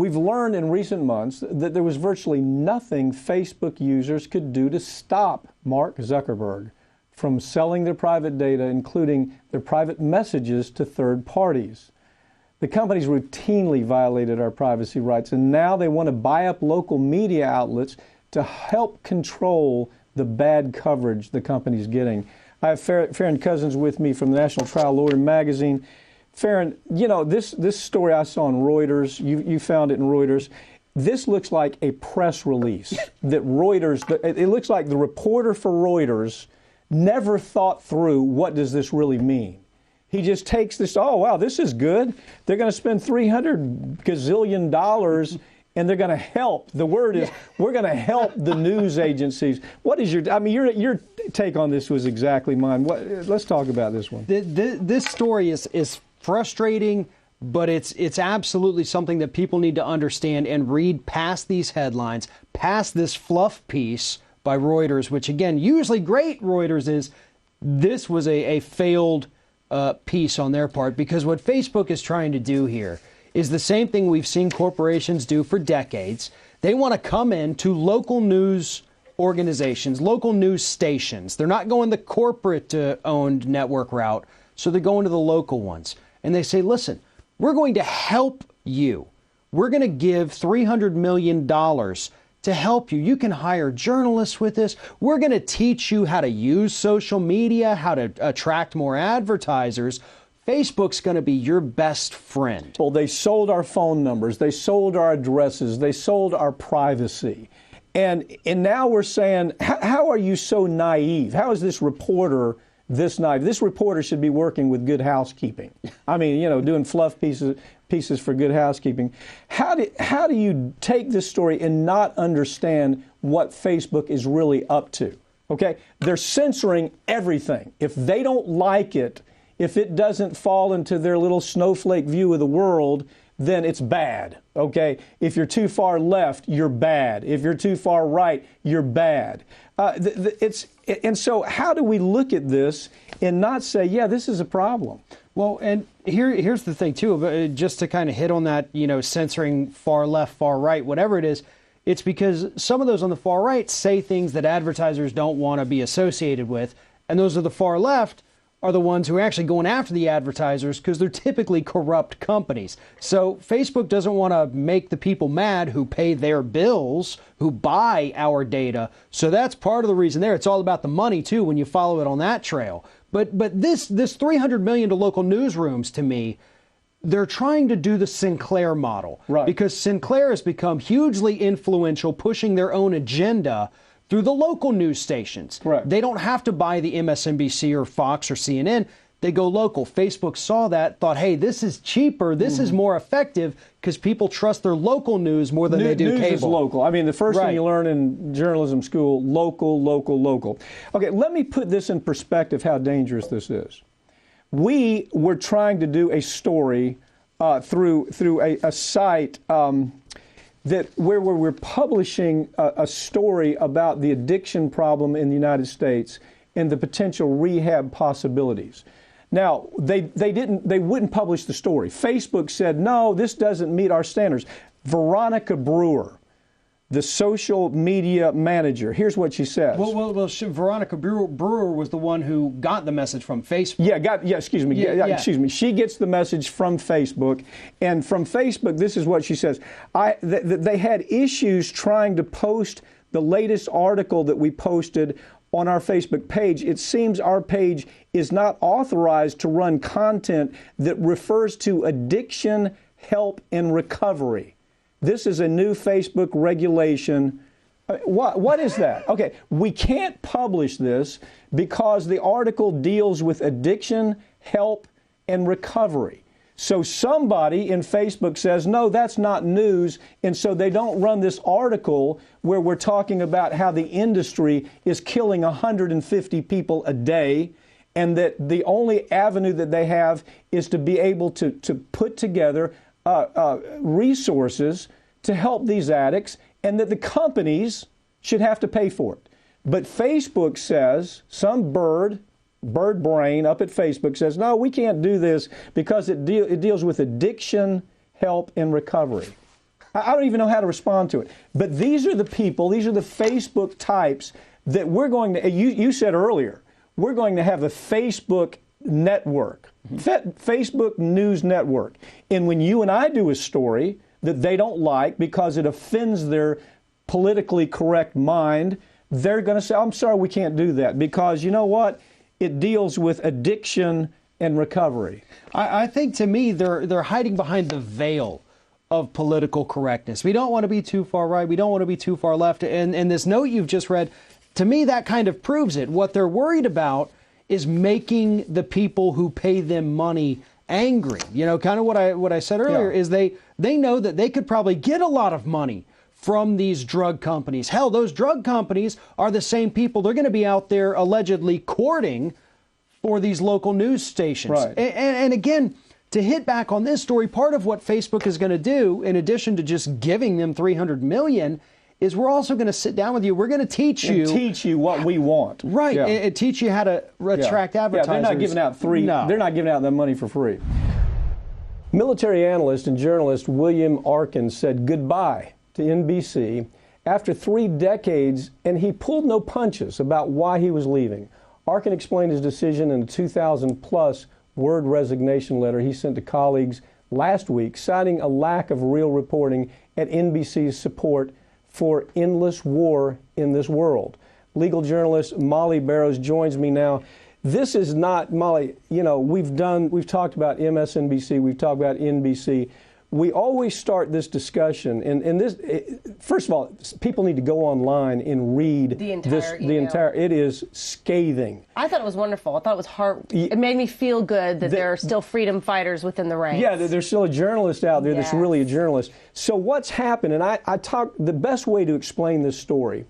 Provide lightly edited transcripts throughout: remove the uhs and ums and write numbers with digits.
We've learned in recent months that there was virtually nothing Facebook users could do to stop Mark Zuckerberg from selling their private data, including their private messages, to third parties. The companies routinely violated our privacy rights, and now they want to buy up local media outlets to help control the bad coverage the company's getting. I have Farron Cousins with me from the National Trial Lawyer magazine. Farron, you know, this story I saw on Reuters, you found it in Reuters. This looks like a press release that Reuters, it looks like the reporter for Reuters never thought through what does this really mean. He just takes this, oh, wow, this is good. They're going to spend $300 gazillion and they're going to help. The word is, we're going to help the news agencies. What is your take on this was exactly mine. Let's talk about this one. This story is frustrating, but it's absolutely something that people need to understand and read past these headlines, past this fluff piece by Reuters, which, again, usually great Reuters is. This was a failed piece on their part, because what Facebook is trying to do here is the same thing we've seen corporations do for decades. They want to come into local news organizations, local news stations. They're not going the corporate-owned network route, so they're going to the local ones. And they say, listen, we're going to help you. We're going to give $300 million to help you. You can hire journalists with this. We're going to teach you how to use social media, how to attract more advertisers. Facebook's going to be your best friend. Well, they sold our phone numbers. They sold our addresses. They sold our privacy. And now we're saying, how are you so naive? How is this reporter this naive? This reporter should be working with Good Housekeeping. I mean, you know, doing fluff pieces for Good Housekeeping. How do you take this story and not understand what Facebook is really up to? Okay? They're censoring everything. If they don't like it, if it doesn't fall into their little snowflake view of the world, then it's bad, okay? If you're too far left, you're bad. If you're too far right, you're bad. And so how do we look at this and not say, yeah, this is a problem? Well, and here's the thing, too, just to kind of hit on that, you know, censoring far left, far right, whatever it is, it's because some of those on the far right say things that advertisers don't want to be associated with, and those of the far left are the ones who are actually going after the advertisers because they're typically corrupt companies. So Facebook doesn't want to make the people mad who pay their bills, who buy our data. So that's part of the reason there. It's all about the money, too, when you follow it on that trail. But this $300 million to local newsrooms, to me, they're trying to do the Sinclair model. Right. Because Sinclair has become hugely influential, pushing their own agenda through the local news stations. Correct. They don't have to buy the MSNBC or Fox or CNN. They go local. Facebook saw that, thought, hey, this is cheaper, this is more effective, because people trust their local news more than they do news cable. Is local. I mean, the first thing you learn in journalism school, local, local, local. Okay, let me put this in perspective, how dangerous this is. We were trying to do a story through a site where we're publishing a story about the addiction problem in the United States and the potential rehab possibilities. Now, they wouldn't publish the story. Facebook said, no, this doesn't meet our standards. Veronica Brewer, the social media manager, here's what she says. Well, Veronica Brewer was the one who got the message from Facebook. Excuse me. She gets the message from Facebook, and from Facebook, this is what she says. They had issues trying to post the latest article that we posted on our Facebook page. It seems our page is not authorized to run content that refers to addiction, help, and recovery. This is a new Facebook regulation. What is that? Okay, we can't publish this because the article deals with addiction, help, and recovery. So somebody in Facebook says, no, that's not news, and so they don't run this article where we're talking about how the industry is killing 150 people a day, and that the only avenue that they have is to be able to put together resources to help these addicts, and that the companies should have to pay for it. But Facebook says, some bird brain up at Facebook says, no, we can't do this because it deals with addiction, help, and recovery. I don't even know how to respond to it. But these are the people, these are the Facebook types that we're going to, you said earlier, we're going to have a Facebook network, Facebook News Network. And when you and I do a story that they don't like because it offends their politically correct mind, they're going to say, I'm sorry, we can't do that, because you know what? It deals with addiction and recovery. I think, to me, they're hiding behind the veil of political correctness. We don't want to be too far right. We don't want to be too far left. And this note you've just read, to me, that kind of proves it. What they're worried about is making the people who pay them money angry. You know, kind of what I said earlier is they know that they could probably get a lot of money from these drug companies. Hell, those drug companies are the same people they're going to be out there allegedly courting for these local news stations. Right. And again, to hit back on this story, part of what Facebook is going to do, in addition to just giving them $300 million, is we're also going to sit down with you. We're going to teach you what we want. Right. Yeah. And teach you how to attract advertisers. Yeah, they're not giving out They're not giving out that money for free. Military analyst and journalist William Arkin said goodbye to NBC after 3 decades, and he pulled no punches about why he was leaving. Arkin explained his decision in a 2,000-plus word resignation letter he sent to colleagues last week, citing a lack of real reporting at NBC's support for endless war in this world. Legal journalist Molly Barrows joins me now. This is not, Molly, you know, we've talked about MSNBC, we've talked about NBC. We always start this discussion, and this, first of all, people need to go online and read the entire it is scathing. I thought it was wonderful. I thought it was it made me feel good that there are still freedom fighters within the ranks. Yeah, there's still a journalist out there that's really a journalist. So what's happened, and the best way to explain this story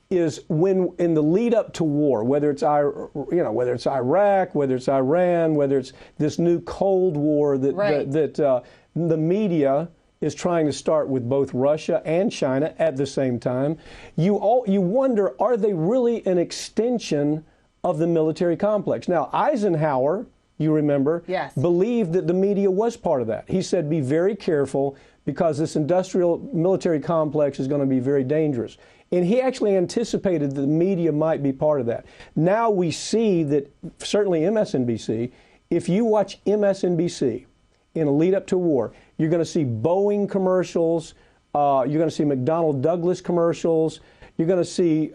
is when in the lead up to war, whether it's Iraq, whether it's Iran, whether it's this new Cold War that the media is trying to start with both Russia and China at the same time, you wonder, are they really an extension of the military complex? Now, Eisenhower, you remember, believed that the media was part of that. He said, be very careful because this industrial military complex is going to be very dangerous. And he actually anticipated that the media might be part of that. Now we see that certainly MSNBC, if you watch MSNBC in a lead up to war, you're going to see Boeing commercials, you're going to see McDonnell Douglas commercials, you're going to see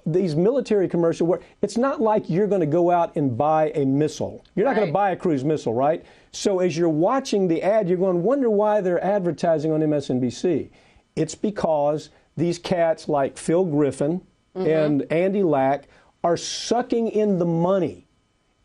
these military commercials where it's not like you're going to go out and buy a missile. You're not going to buy a cruise missile, right? So as you're watching the ad, you're going to wonder why they're advertising on MSNBC. It's because these cats like Phil Griffin and Andy Lack are sucking in the money.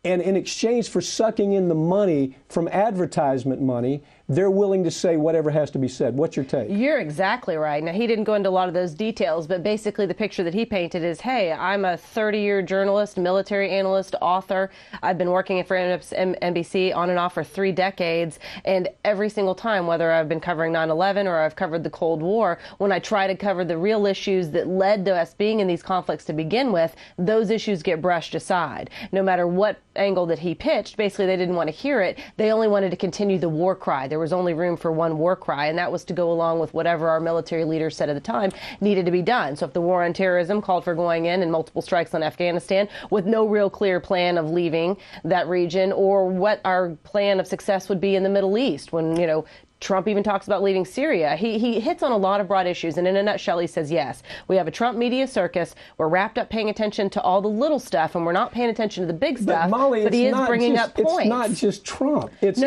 And in exchange for sucking in the money from advertisement money, they're willing to say whatever has to be said. What's your take? You're exactly right. Now, he didn't go into a lot of those details, but basically the picture that he painted is, hey, I'm a 30-year journalist, military analyst, author. I've been working for NBC on and off for 3 decades, and every single time, whether I've been covering 9/11 or I've covered the Cold War, when I try to cover the real issues that led to us being in these conflicts to begin with, those issues get brushed aside. No matter what angle that he pitched, basically they didn't want to hear it. They only wanted to continue the war cry. There was only room for one war cry, and that was to go along with whatever our military leaders said at the time needed to be done. So if the war on terrorism called for going in and multiple strikes on Afghanistan with no real clear plan of leaving that region, or what our plan of success would be in the Middle East when, you know, Trump even talks about leaving Syria. He hits on a lot of broad issues, and in a nutshell, he says, yes, we have a Trump media circus. We're wrapped up paying attention to all the little stuff, and we're not paying attention to the big stuff. Molly, but he is bringing up points. It's not just Trump. That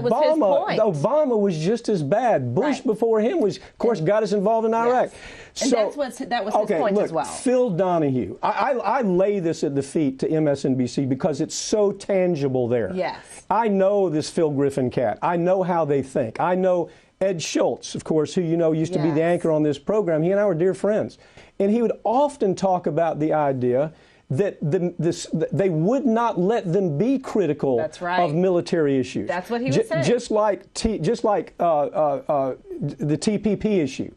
was his point. Obama was just as bad. Bush before him was, of course, got us involved in Iraq. And that was his point as well. Phil Donahue. I lay this at the feet to MSNBC because it's so tangible there. Yes. I know this Phil Griffin cat. I know how they think. I know Ed Schultz, of course, who you know used to be the anchor on this program. He and I were dear friends. And he would often talk about the idea that they would not let them be critical of military issues. That's what he was saying. Just like the TPP issue.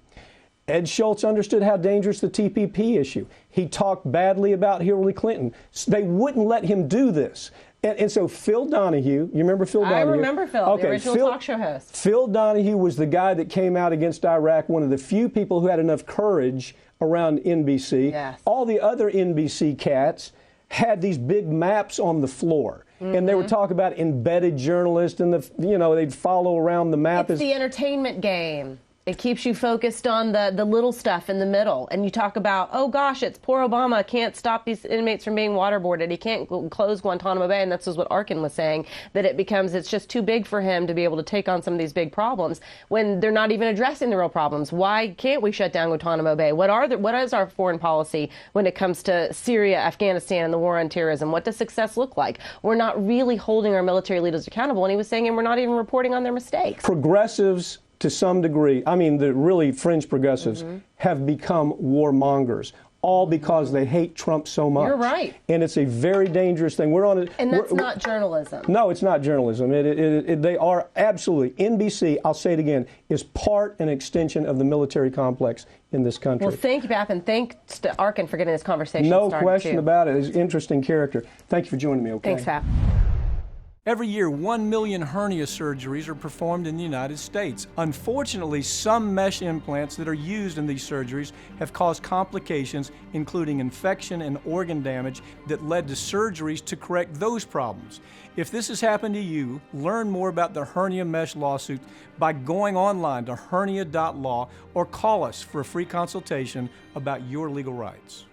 Ed Schultz understood how dangerous the TPP issue. He talked badly about Hillary Clinton. They wouldn't let him do this. And so Phil Donahue, you remember Phil Donahue? I remember Phil, okay, the original talk show host. Phil Donahue was the guy that came out against Iraq, one of the few people who had enough courage around NBC. Yes. All the other NBC cats had these big maps on the floor. And they would talk about embedded journalists and they'd follow around the map. It's the entertainment game. It keeps you focused on the little stuff in the middle. And you talk about, oh gosh, it's poor Obama can't stop these inmates from being waterboarded. He can't close Guantanamo Bay. And that's what Arkin was saying, that it's just too big for him to be able to take on some of these big problems when they're not even addressing the real problems. Why can't we shut down Guantanamo Bay? What is our foreign policy when it comes to Syria, Afghanistan, and the war on terrorism? What does success look like? We're not really holding our military leaders accountable. And he was saying, and we're not even reporting on their mistakes. Progressives, to some degree, I mean the really fringe progressives, have become warmongers, all because they hate Trump so much. You're right. And it's a very dangerous thing. We're on it. And that's not journalism. No, it's not journalism. They are absolutely, NBC, I'll say it again, is part and extension of the military complex in this country. Well, thank you, Bap, and thanks to Arkin for getting this conversation no started, question too. about it. He's an interesting character. Thank you for joining me, okay? Thanks, Bap. Every year, 1 million hernia surgeries are performed in the United States. Unfortunately, some mesh implants that are used in these surgeries have caused complications, including infection and organ damage that led to surgeries to correct those problems. If this has happened to you, learn more about the hernia mesh lawsuit by going online to hernia.law or call us for a free consultation about your legal rights.